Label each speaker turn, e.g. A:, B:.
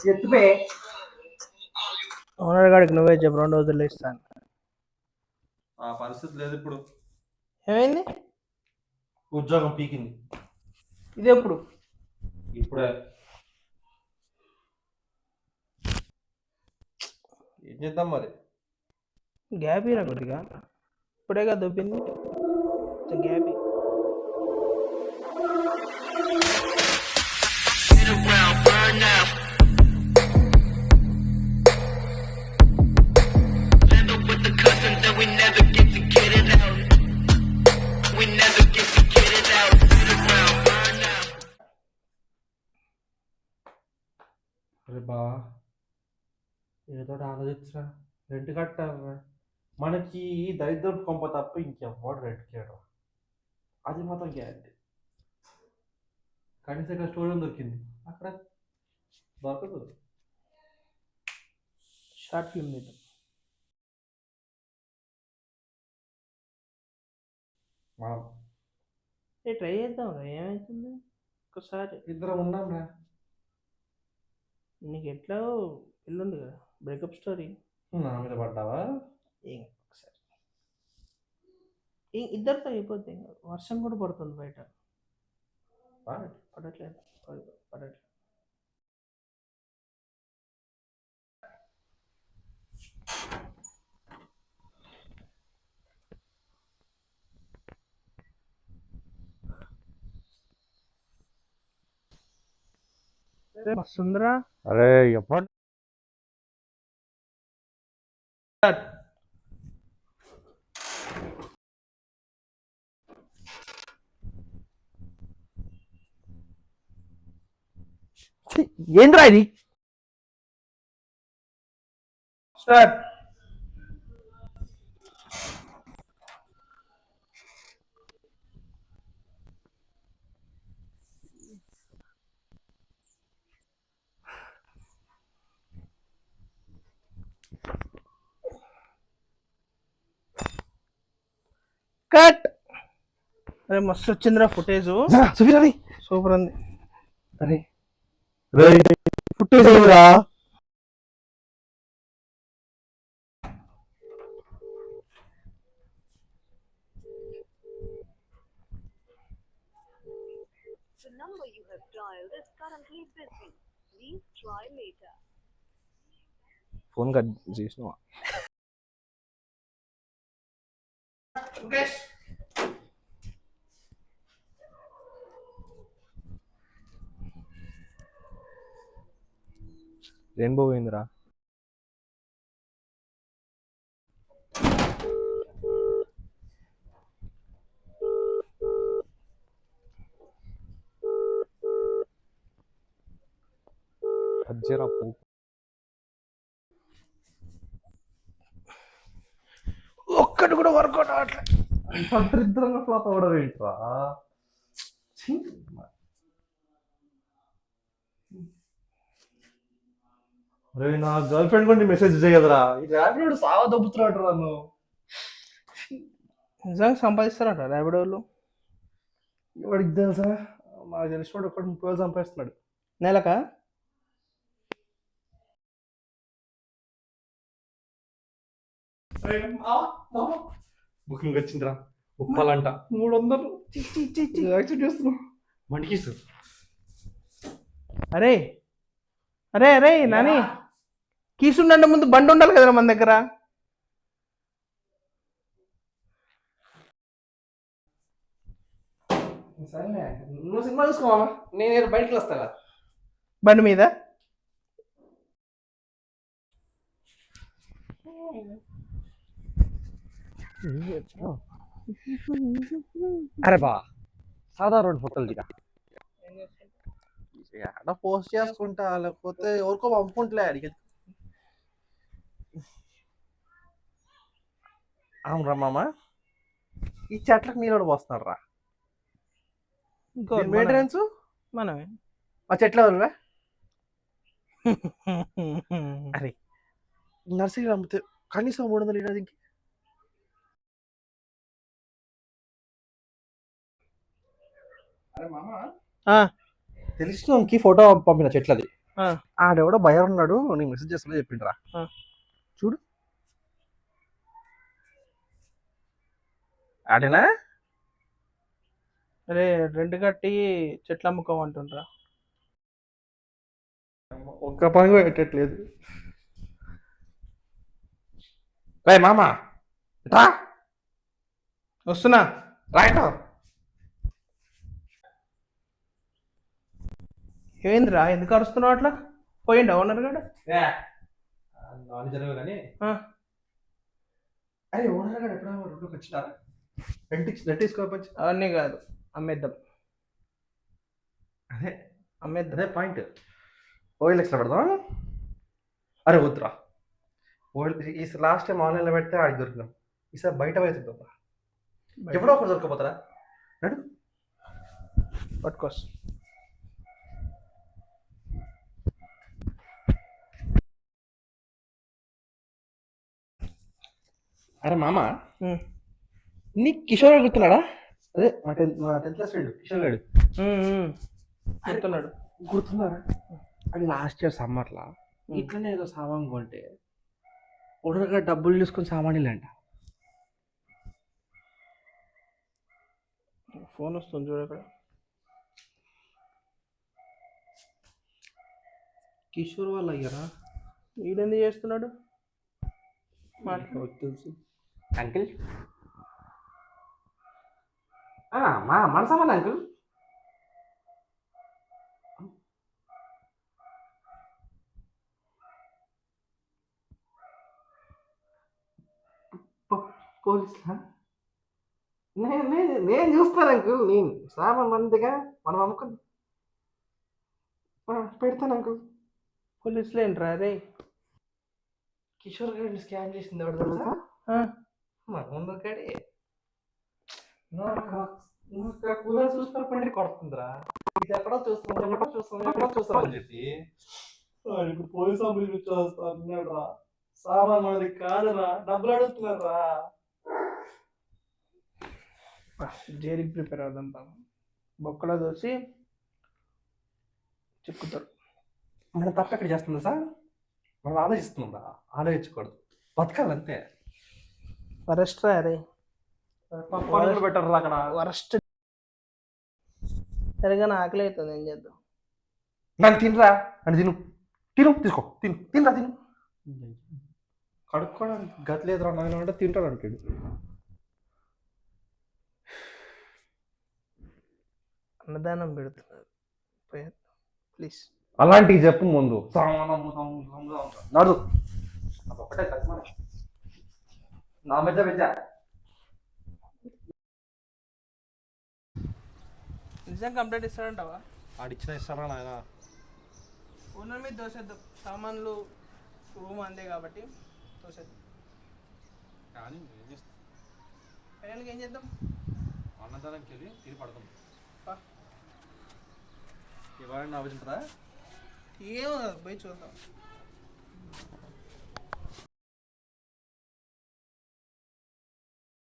A: ఎత్తుపే owner గాడికి నువ్వే చెప్పు 2 రోజుల్లో ఇస్తాను.
B: ఆ పరిస్థితి లేదు ఇప్పుడు.
A: ఏమైంది?
B: ఉద్యోగం పీకింది.
A: ఇది ఎప్పుడు?
B: ఇప్పుడే. ఏం చేద్దాం మరి?
A: గ్యాప్ ఇరా కొద్దిగా, ఇప్పుడేగా దొబ్బింది, గ్యాప్.
B: అరే బా ఏదో ఆలోచించరా, రెంట్ కట్టాలరా. మనకి దరిద్రం కొంప తప్ప ఇంకెవ్వడు రెంట్ చేయడం, అది మాత్రం గ్యారంటీ. కనీసం ఇక్కడ స్టోర్ దొరికింది, అక్కడ దొరకదు.
A: షార్ట్ ఫిల్మ్ తీద్దాం.
B: మనం
A: ట్రై చేద్దాం రా, ఏమవుతుంది ఒకసారి.
B: ఇద్దరం ఉన్నాం రా.
A: నీకు ఎట్లా పెళ్ళుంది కదా, బ్రేకప్ స్టోరీ
B: నా మీద పడ్డావా?
A: ఏం ఒకసారి ఇద్దరితో అయిపోద్ది. వర్షం కూడా పడుతుంది బయట. పడట్లేదు పడట్లేదు. మస్తుందిరా.
B: అరే ఎప్పుడు
A: ఏంద్రా ఇది? స్టార్ట్. కట్. అరే మస్తు వచ్చిందిరా ఫుటేజ్, సూపర్ ఉంది.
B: అరే ఫుటేజ్ రా. ఫోన్ కట్ చేసినావా? రెయిన్బో పోయిందిరా. అజ్జరా పో.
A: ఒక్కటి కూడా వర్కౌట్ అవ్వట్లేదు.
B: ఇద్దరంగా ఫ్లాప్ అవ్వడం ఏంట్రా? అరే నా గర్ల్ ఫ్రెండ్ కూడా మెసేజ్ చేయగలరా? ఈ ర్యాపిడోడు సావా దొబ్బుతున్నాడు నన్ను.
A: నిజంగా సంపాదిస్తారట ర్యాపిడోలు.
B: వాడికి తెలుసా, నాకు తెలిసినోడు ఒకటి 30,000 సంపాదిస్తున్నాడు
A: నెలకా?
B: బుకింగ్ వచ్చిందిరా, ఉప్పాలంట 300 యాక్సెప్ట్ చేస్తున్నాం. మండికిస్తు.
A: అరే అరే అరే నాని, కీసుండంటే ముందు బండి ఉండాలి కదరా మన దగ్గర.
B: సరేలే, నువ్వు సినిమా చూసుకోమా, నేను బయటకు వస్తా
A: బండి మీద.
B: అరే బా సాధారణ ఫోటోలు దిగా పోస్ట్ చేసుకుంటా, లేకపోతే ఎవరికో పంపుకుంటలే అడిగి. అవునరా మామ, ఈ చెట్లకు నీళ్ళు పోస్తున్నాడు రా. మెయింటెనెన్స్
A: మనమే.
B: ఆ చెట్లు ఎవరువే? అరే నర్సరీ అమ్మితే కనీసం 300 లీటర్ ఇంకి. అరే మామ, తెలిసినకి ఫోటో పంపిన చెట్లది,
A: ఆ,
B: ఆడెవడో భయం ఉన్నాడు నీకు మెసేజ్ చేస్తున్నా చెప్పిండ్రా.
A: ఆ.
B: చూడు ఆడేనా.
A: అరే రెంట్ కట్టి చెట్లు అమ్ముకోమంటుండ్రా.
B: ఒక్క పని కూడా పెట్టట్లేదు. రే మామ రా
A: వస్తున్నా.
B: రైట్.
A: ఏమైందిరా, ఎందుకు అరుస్తున్నావు అట్లా? పోయిండా ఓనర్ గాడు?
B: నాని జరగదు కానీ
A: ఆ,
B: అరే ఓనర్ గారు ఎప్పుడైనా రెండుకి వచ్చినారా? రెంట్ తీసుకోవచ్చు.
A: అవన్నీ కాదు, అమ్మేద్దాం.
B: అదే
A: అమ్మేద్దాం.
B: అదే పాయింట్. ఓఎల్ఎక్స్లో పెడదాం. అరే వద్దురా, ఈ లాస్ట్ టైం ఆన్లైన్లో పెడితే ఆడికి దొరికినాం. ఈసారి బయట వేసుకుందాం. ఎప్పుడో ఒకటి దొరకపోతారా? నడు
A: పట్టుకోస్.
B: అరే మామ, నీ కిషోర్ గారు గుర్తున్నాడా? అదే మా టెన్త్ క్లాస్ ఫ్రెండ్ కిషోర్ గారు.
A: చెప్తున్నాడు.
B: గుర్తున్నారా? అది లాస్ట్ ఇయర్ సమ్మర్లో ఇట్లనే ఏదో సామాన్ కొంటే ఒడరగా డబ్బులు తీసుకొని సామాన్యులంట.
A: ఫోన్ వస్తుంది చూడ ఇక్కడ.
B: కిషోర్ వాళ్ళు అయ్యారా?
A: వీడెందుకు చేస్తున్నాడు?
B: తెలుసు అంకిల్. మన సామాన్ అంకుల్. పోలీసులా? నేను చూస్తాను అంకుల్. నేను సామాన్ మందిగా మనం అమ్ముకుని పెడతాను అంకుల్.
A: పోలీసులు ఏంట్రా రే?
B: కిషోర్ గారిని స్కాన్ చేసింది ఎవరు తెలుసా? మన ముందు కాడే కూలర్ చూసినప్పుడు కొడుతుందిరా. ఇది ఎక్కడో చూస్తాం అని చెప్పి ఇప్పుడు పోలీసు అన్నాడు రా. సామాన్ మనది కాదురా, డబ్బులు అడుగుతున్నారా.
A: జైలుకి ప్రిపేర్ అవుదాం. బొక్కలో దోసి చెక్కుతారు.
B: మనం తప్ప ఎక్కడ చేస్తుందా సార్? మనం ఆలోచిస్తుందా? ఆలోచించకూడదు, బతకాలంతే.
A: వరస్ట్ రా రే.
B: పెట్టరు అక్కడ.
A: వరస్ట్. సరిగా ఆకలి అవుతుంది, ఏం చేద్దాం?
B: నన్ను తినరా అని తిను. తీసుకో తినరా తిను. కడుక్కోవడానికి గట్లేదురా నాయన అంటే తింటాడు అంటాడు.
A: అన్నదానం పెడుతున్నారు, ప్లీజ్.
B: అలాంటివి చెప్పు ముందు. నడు ఒకటే నా మధ్య
A: నిజం కంప్లైంట్ ఇస్తాడంటావా?
B: ఆడిచ్చిన ఇస్తారా నాయన?
A: ఓనర్ మీద దోసేద్దాం. సామాన్లు రూమ్ అందే కాబట్టి దోసేద్దాం.
B: కానీ ఏం చేస్తాం?
A: ఫైనల్గా ఏం చేద్దాం?
B: అన్నదానానికి వెళ్ళి తిరిగి పడదాం. ఎవరైనా ఆలోచించరా?
A: ఏమో పోయి చూద్దాం.